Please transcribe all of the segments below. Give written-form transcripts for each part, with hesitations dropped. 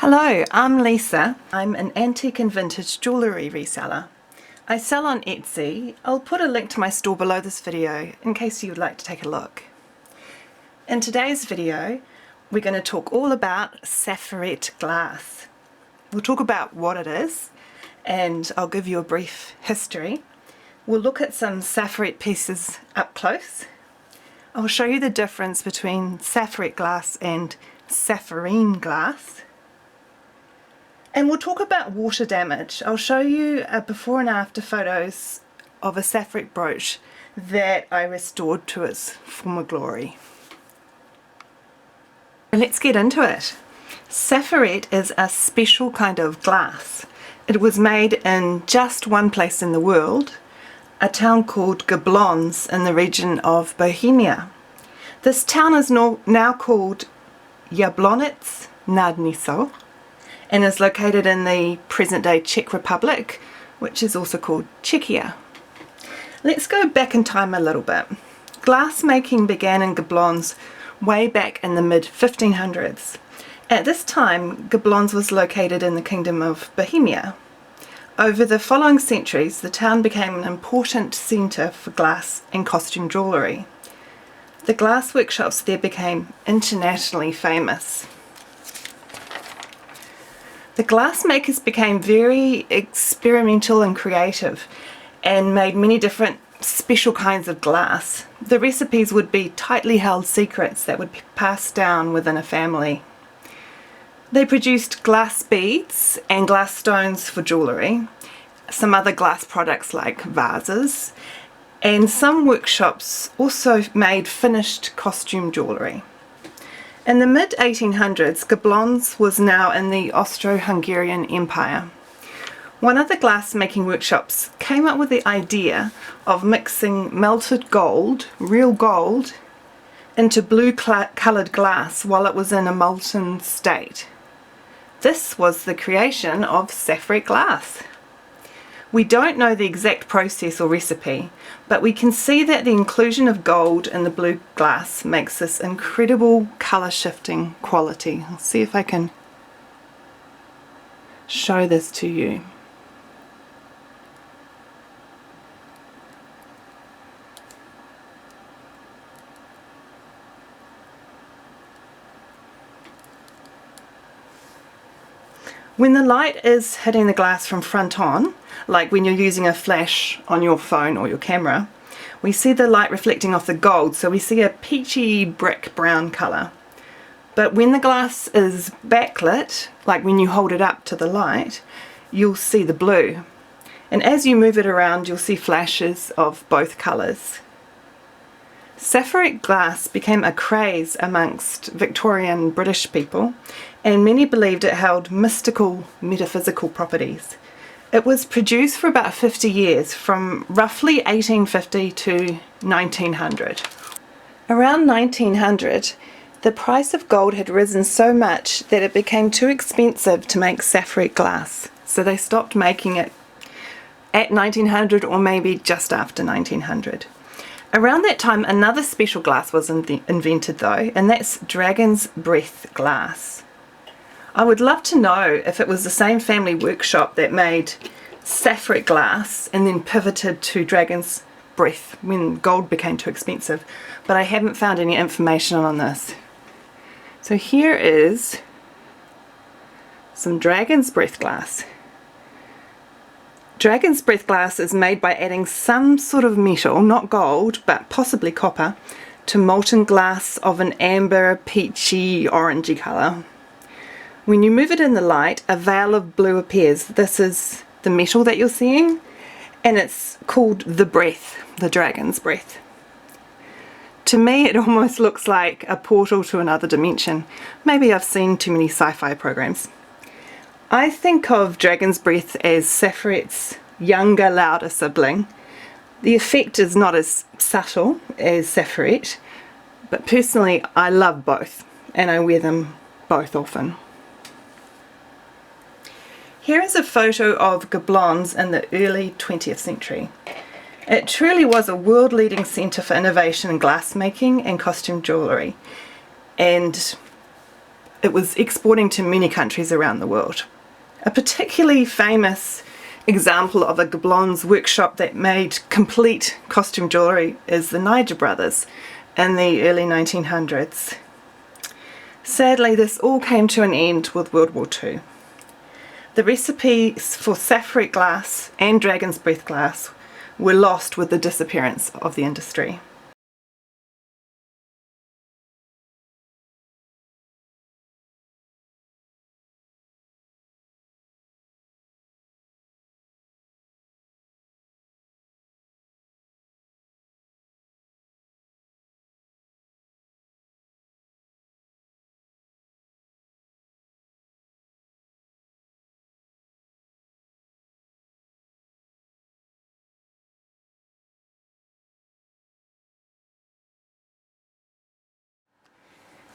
Hello, I'm Lisa. I'm an antique and vintage jewellery reseller. I sell on Etsy. I'll put a link to my store below this video in case you would like to take a look. In today's video, we're going to talk all about Saphiret glass. We'll talk about what it is, and I'll give you a brief history. We'll look at some Saphiret pieces up close. I'll show you the difference between Saphiret glass and sappharine glass. And we'll talk about water damage. I'll show you before and after photos of a Saphiret brooch that I restored to its former glory. Let's get into it. Saphiret is a special kind of glass. It was made in just one place in the world, a town called Gablonz in the region of Bohemia. This town is now called Jablonec nad Nisou, and is located in the present-day Czech Republic, which is also called Czechia. Let's go back in time a little bit. Glass making began in Gablonz way back in the mid-1500s. At this time, Gablonz was located in the Kingdom of Bohemia. Over the following centuries, the town became an important centre for glass and costume jewellery. The glass workshops there became internationally famous. The glass makers became very experimental and creative and made many different special kinds of glass. The recipes would be tightly held secrets that would be passed down within a family. They produced glass beads and glass stones for jewellery, some other glass products like vases, and some workshops also made finished costume jewellery. In the mid-1800s, Gablonz was now in the Austro-Hungarian Empire. One of the glass-making workshops came up with the idea of mixing melted gold, real gold, into blue-coloured glass while it was in a molten state. This was the creation of Saphiret glass. We don't know the exact process or recipe, but we can see that the inclusion of gold in the blue glass makes this incredible colour shifting quality. I'll see if I can show this to you. When the light is hitting the glass from front on, like when you're using a flash on your phone or your camera, we see the light reflecting off the gold, so we see a peachy brick brown colour. But when the glass is backlit, like when you hold it up to the light, you'll see the blue. And as you move it around, you'll see flashes of both colours. Saphiret glass became a craze amongst Victorian British people, and many believed it held mystical, metaphysical properties. It was produced for about 50 years, from roughly 1850 to 1900. Around 1900, the price of gold had risen so much that it became too expensive to make Saphiret glass, so they stopped making it at 1900 or maybe just after 1900. Around that time, another special glass was invented though, and that's dragon's breath glass. I would love to know if it was the same family workshop that made Saphiret glass and then pivoted to dragon's breath when gold became too expensive, but I haven't found any information on this. So here is some dragon's breath glass. Dragon's breath glass is made by adding some sort of metal, not gold, but possibly copper, to molten glass of an amber, peachy, orangey colour. When you move it in the light, a veil of blue appears. This is the metal that you're seeing, and it's called the breath, the dragon's breath. To me, it almost looks like a portal to another dimension. Maybe I've seen too many sci-fi programs. I think of dragon's breath as Saphiret's younger, louder sibling. The effect is not as subtle as Saphiret, but personally I love both, and I wear them both often. Here is a photo of Gablonz in the early 20th century. It truly was a world-leading centre for innovation in glass making and costume jewellery, and it was exporting to many countries around the world. A particularly famous example of a Gablonz workshop that made complete costume jewellery is the Nisou brothers in the early 1900s. Sadly, this all came to an end with World War II. The recipes for Saphiret glass and dragon's breath glass were lost with the disappearance of the industry.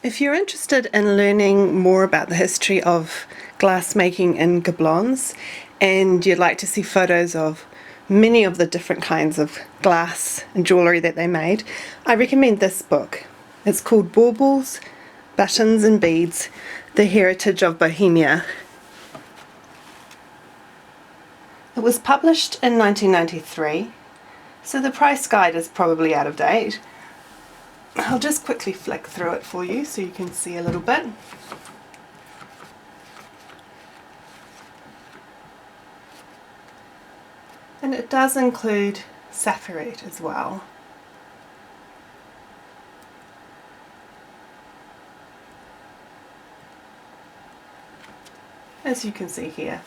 If you're interested in learning more about the history of glassmaking in Gablonz and you'd like to see photos of many of the different kinds of glass and jewellery that they made, I recommend this book. It's called Baubles, Buttons and Beads, The Heritage of Bohemia. It was published in 1993, so the price guide is probably out of date. I'll just quickly flick through it for you so you can see a little bit. And it does include Saphiret as well. As you can see here.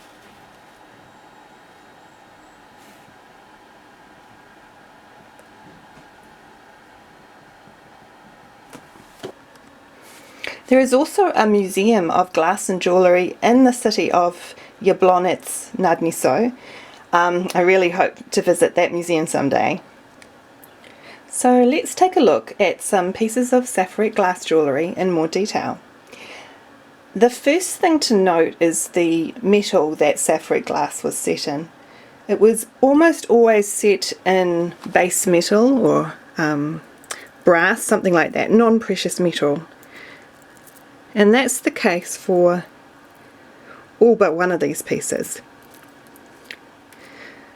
There is also a museum of glass and jewellery in the city of Jablonec nad Nisou. I really hope to visit that museum someday. So let's take a look at some pieces of Saphiret glass jewellery in more detail. The first thing to note is the metal that Saphiret glass was set in. It was almost always set in base metal or brass, something like that, non-precious metal. And that's the case for all but one of these pieces.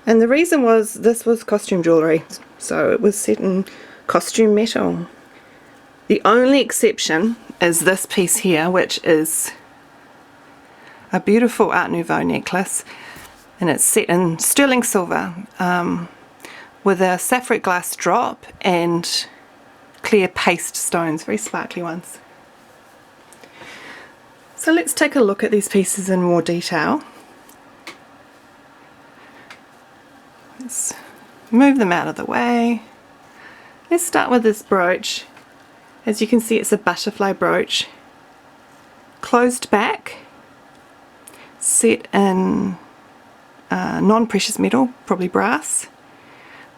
And the reason was this was costume jewellery, so it was set in costume metal. The only exception is this piece here, which is a beautiful Art Nouveau necklace, and it's set in sterling silver with a Saphiret glass drop and clear paste stones, very sparkly ones. So let's take a look at these pieces in more detail. Let's move them out of the way. Let's start with this brooch. As you can see, it's a butterfly brooch, closed back, set in non-precious metal, probably brass.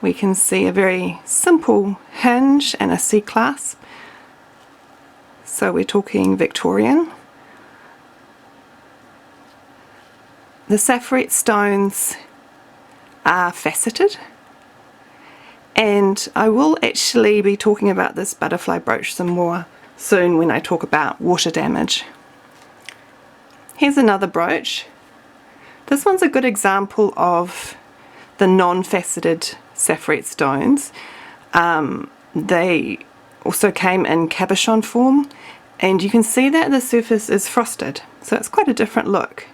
We can see a very simple hinge and a C-clasp, so we're talking Victorian. The Saphiret stones are faceted, and I will actually be talking about this butterfly brooch some more soon when I talk about water damage. Here's another brooch. This one's a good example of the non-faceted Saphiret stones. They also came in cabochon form, and you can see that the surface is frosted, so it's quite a different look.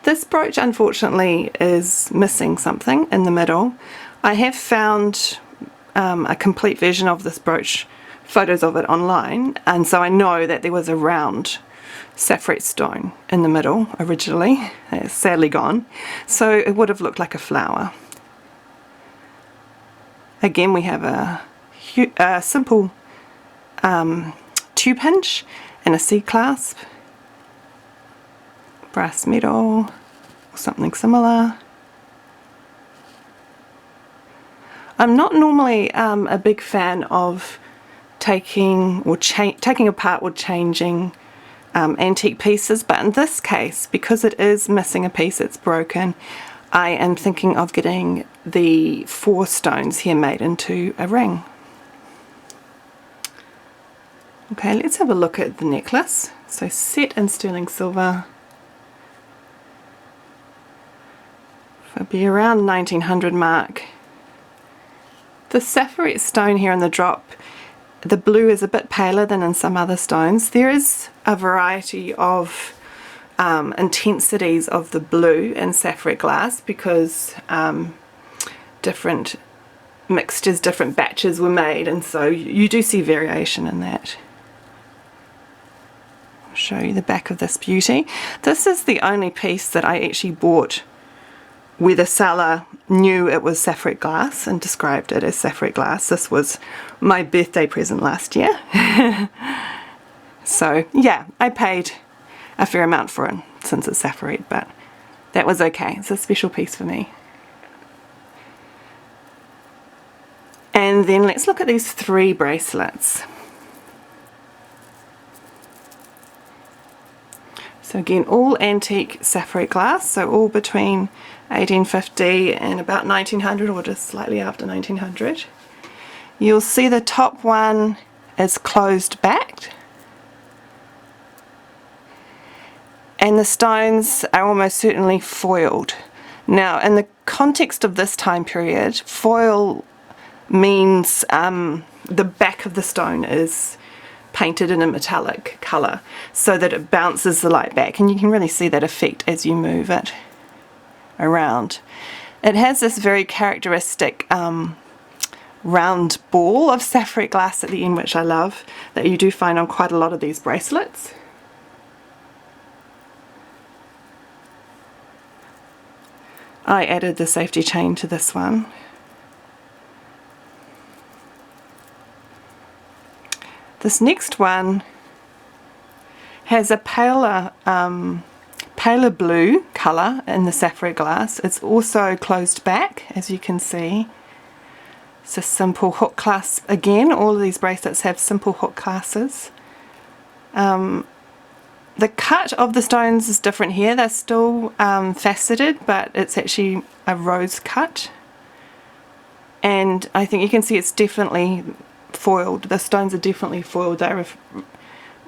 This brooch unfortunately is missing something in the middle. I have found a complete version of this brooch, photos of it online, and so I know that there was a round Saphiret stone in the middle originally. It's sadly gone, so it would have looked like a flower. Again, we have a simple tube hinge and a C-clasp, brass metal or something similar. I'm not normally a big fan of taking apart or changing antique pieces, but in this case, because it is missing a piece, it's broken, I am thinking of getting the 4 stones here made into a ring. Okay, let's have a look at the necklace. So set in sterling silver. It'll be around 1900 mark. The sapphire stone here in the drop, the blue is a bit paler than in some other stones. There is a variety of intensities of the blue in Saphiret glass because different mixtures, different batches were made, and so you do see variation in that. I'll show you the back of this beauty. This is the only piece that I actually bought where the seller knew it was Saphiret glass and described it as Saphiret glass. This was my birthday present last year. So yeah, I paid a fair amount for it since it's Saphiret, but that was okay. It's a special piece for me. And then let's look at these 3 bracelets. So again, all antique Saphiret glass, so all between 1850 and about 1900, or just slightly after 1900. You'll see the top one is closed backed, and the stones are almost certainly foiled. Now, in the context of this time period, foil means the back of the stone is painted in a metallic colour so that it bounces the light back, and you can really see that effect as you move it around. It has this very characteristic round ball of sapphire glass at the end, which I love, that you do find on quite a lot of these bracelets. I added the safety chain to this one. This next one has a paler blue colour in the sapphire glass. It's also closed back, as you can see. It's a simple hook clasp again. All of these bracelets have simple hook clasps. The cut of the stones is different here. They're still faceted, but it's actually a rose cut. And I think you can see it's definitely foiled. The stones are definitely foiled. They're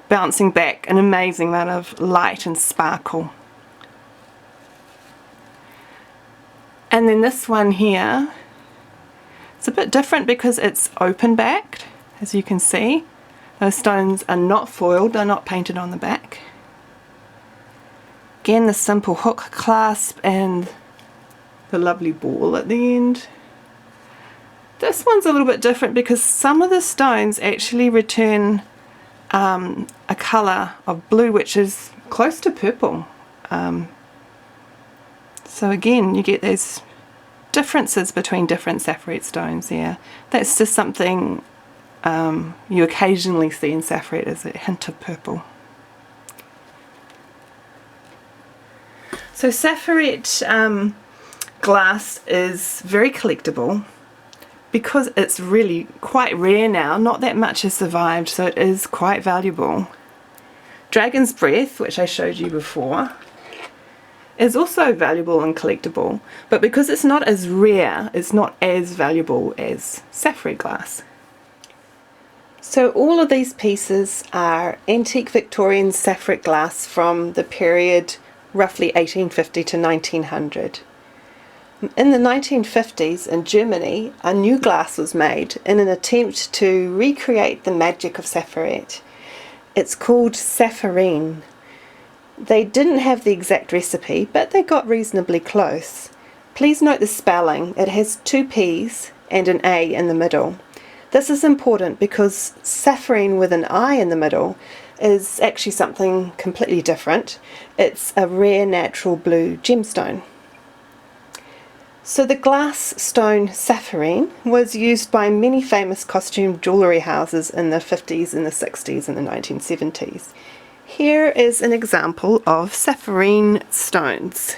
bouncing back an amazing amount of light and sparkle. And then this one here, it's a bit different because it's open backed, as you can see. Those stones are not foiled, they're not painted on the back. Again, the simple hook clasp and the lovely ball at the end. This one's a little bit different because some of the stones actually return a colour of blue which is close to purple. So again, you get those differences between different sapphire stones here. That's just something you occasionally see in sapphire, is a hint of purple. So Saphiret glass is very collectible because it's really quite rare now. Not that much has survived, so it is quite valuable. Dragon's Breath, which I showed you before, is also valuable and collectible, but because it's not as rare, it's not as valuable as sapphire glass. So all of these pieces are antique Victorian sapphire glass from the period roughly 1850 to 1900. In the 1950s in Germany, a new glass was made in an attempt to recreate the magic of Saphiret. It's called sappharine. They didn't have the exact recipe, but they got reasonably close. Please note the spelling. It has 2 P's and an A in the middle. This is important because sappharine with an I in the middle is actually something completely different. It's a rare natural blue gemstone. So the glass stone sappharine was used by many famous costume jewellery houses in the 50s and the 60s and the 1970s. Here is an example of sappharine stones.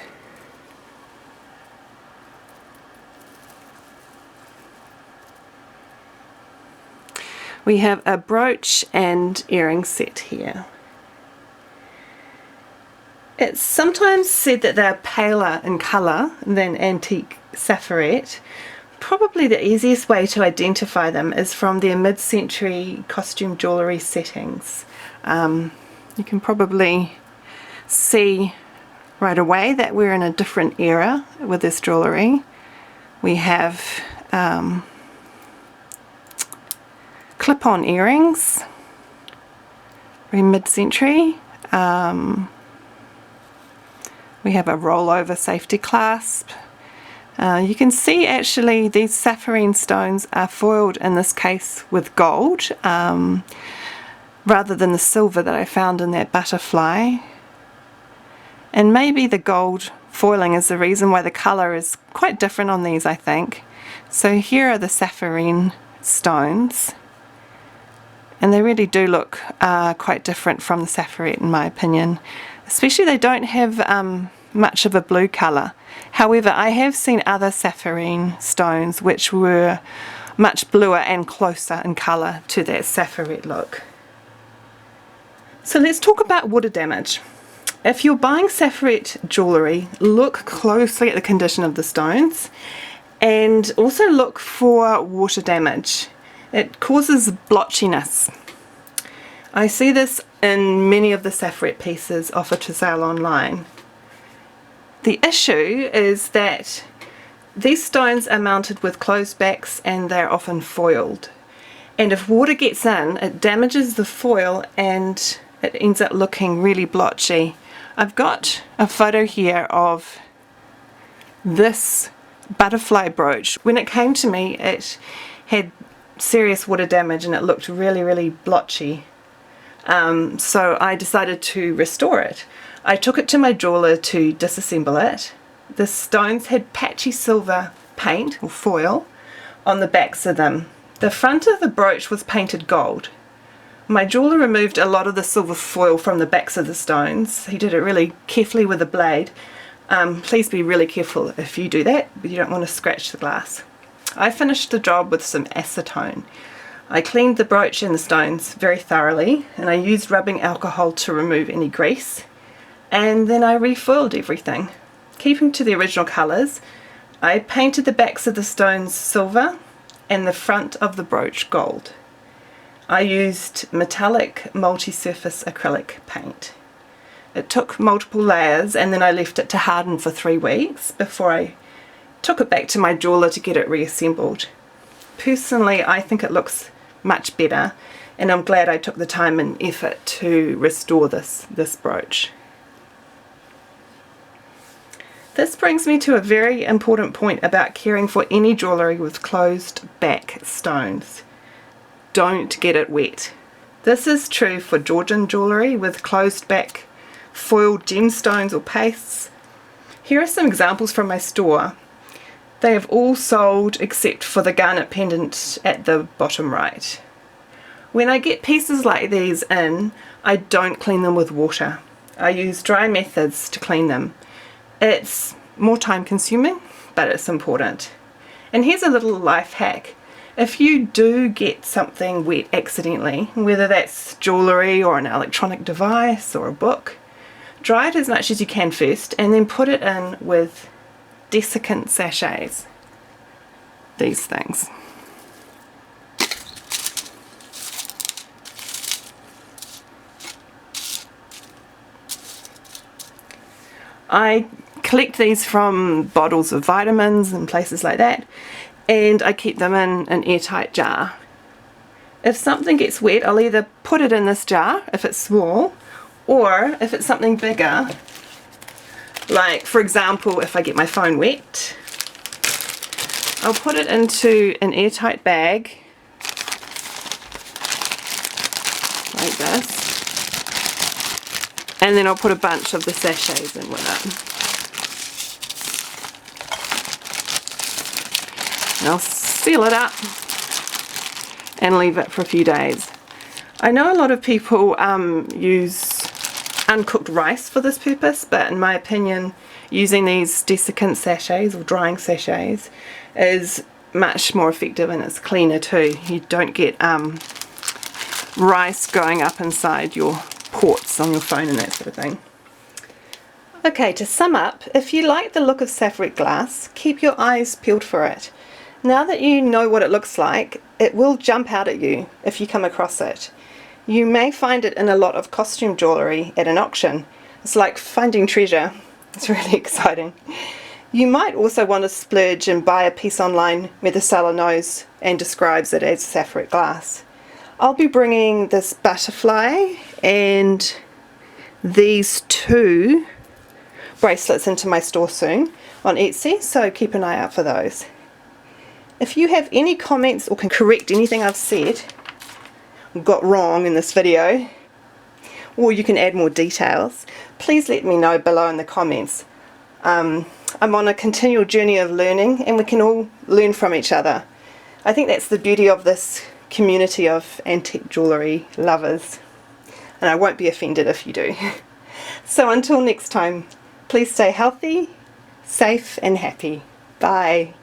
We have a brooch and earring set here. It's sometimes said that they're paler in colour than antique sapphire. Probably the easiest way to identify them is from their mid-century costume jewellery settings. You can probably see right away that we're in a different era with this jewellery. We have clip-on earrings, very mid-century. We have a rollover safety clasp. You can see actually these sappharine stones are foiled in this case with gold rather than the silver that I found in that butterfly. And maybe the gold foiling is the reason why the colour is quite different on these, I think. So here are the sappharine stones, and they really do look quite different from the sapphirette in my opinion. Especially they don't have much of a blue colour. However, I have seen other sappharine stones which were much bluer and closer in colour to that sapphirette look. So let's talk about water damage. If you're buying sapphirette jewellery, look closely at the condition of the stones and also look for water damage. It causes blotchiness. I see this in many of the sapphirette pieces offered to sale online. The issue is that these stones are mounted with closed backs and they're often foiled. And if water gets in, it damages the foil and it ends up looking really blotchy. I've got a photo here of this butterfly brooch. When it came to me, it had serious water damage and it looked really, really blotchy. So I decided to restore it. I took it to my jeweller to disassemble it. The stones had patchy silver paint or foil on the backs of them. The front of the brooch was painted gold. My jeweller removed a lot of the silver foil from the backs of the stones. He did it really carefully with a blade. Please be really careful if you do that, but you don't want to scratch the glass. I finished the job with some acetone. I cleaned the brooch and the stones very thoroughly, and I used rubbing alcohol to remove any grease, and then I refoiled everything. Keeping to the original colours, I painted the backs of the stones silver and the front of the brooch gold. I used metallic multi-surface acrylic paint. It took multiple layers and then I left it to harden for 3 weeks before I took it back to my jeweller to get it reassembled. Personally, I think it looks much better, and I'm glad I took the time and effort to restore this brooch. This brings me to a very important point about caring for any jewellery with closed back stones. Don't get it wet. This is true for Georgian jewellery with closed back foiled gemstones or pastes. Here are some examples from my store. They have all sold except for the garnet pendant at the bottom right. When I get pieces like these in, I don't clean them with water. I use dry methods to clean them. It's more time consuming, but it's important. And here's a little life hack. If you do get something wet accidentally, whether that's jewellery or an electronic device or a book, dry it as much as you can first and then put it in with desiccant sachets. These things. I collect these from bottles of vitamins and places like that, and I keep them in an airtight jar. If something gets wet, I'll either put it in this jar if it's small, or if it's something bigger, like for example if I get my phone wet, I'll put it into an airtight bag like this, and then I'll put a bunch of the sachets in with it. And I'll seal it up and leave it for a few days. I know a lot of people use uncooked rice for this purpose, but in my opinion using these desiccant sachets or drying sachets is much more effective and it's cleaner too. You don't get rice going up inside your ports on your phone and that sort of thing. Okay, to sum up, if you like the look of Saphiret glass, keep your eyes peeled for it. Now that you know what it looks like, it will jump out at you if you come across it. You may find it in a lot of costume jewellery at an auction. It's like finding treasure. It's really exciting. You might also want to splurge and buy a piece online where the seller knows and describes it as Saphiret Glass. I'll be bringing this butterfly and these two bracelets into my store soon on Etsy, so keep an eye out for those. If you have any comments or can correct anything I've said or got wrong in this video, or you can add more details, please let me know below in the comments. I'm on a continual journey of learning, and we can all learn from each other. I think that's the beauty of this community of antique jewellery lovers, and I won't be offended if you do. So until next time, please stay healthy, safe and happy. Bye.